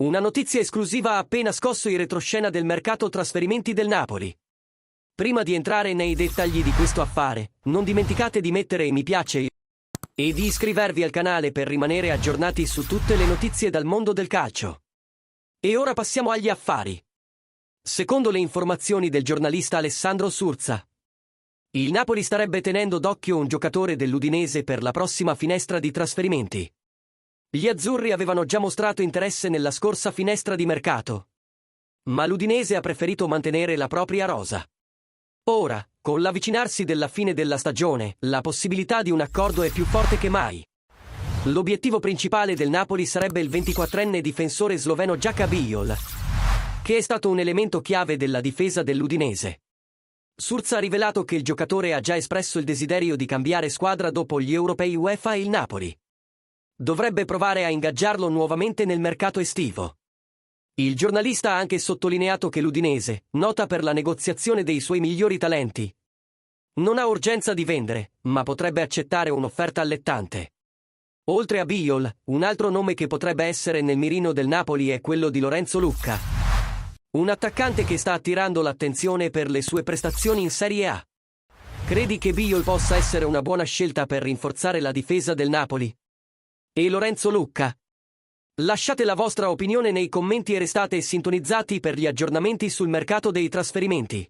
Una notizia esclusiva ha appena scosso il retroscena del mercato trasferimenti del Napoli. Prima di entrare nei dettagli di questo affare, non dimenticate di mettere mi piace e di iscrivervi al canale per rimanere aggiornati su tutte le notizie dal mondo del calcio. E ora passiamo agli affari. Secondo le informazioni del giornalista Alessandro Surza, il Napoli starebbe tenendo d'occhio un giocatore dell'Udinese per la prossima finestra di trasferimenti. Gli azzurri avevano già mostrato interesse nella scorsa finestra di mercato, ma l'Udinese ha preferito mantenere la propria rosa. Ora, con l'avvicinarsi della fine della stagione, la possibilità di un accordo è più forte che mai. L'obiettivo principale del Napoli sarebbe il 24enne difensore sloveno Jaka Bijol, che è stato un elemento chiave della difesa dell'Udinese. Surza ha rivelato che il giocatore ha già espresso il desiderio di cambiare squadra dopo gli europei UEFA e il Napoli dovrebbe provare a ingaggiarlo nuovamente nel mercato estivo. Il giornalista ha anche sottolineato che l'Udinese, nota per la negoziazione dei suoi migliori talenti, non ha urgenza di vendere, ma potrebbe accettare un'offerta allettante. Oltre a Bijol, un altro nome che potrebbe essere nel mirino del Napoli è quello di Lorenzo Lucca, un attaccante che sta attirando l'attenzione per le sue prestazioni in Serie A. Credi che Bijol possa essere una buona scelta per rinforzare la difesa del Napoli? E Lorenzo Lucca? Lasciate la vostra opinione nei commenti e restate sintonizzati per gli aggiornamenti sul mercato dei trasferimenti.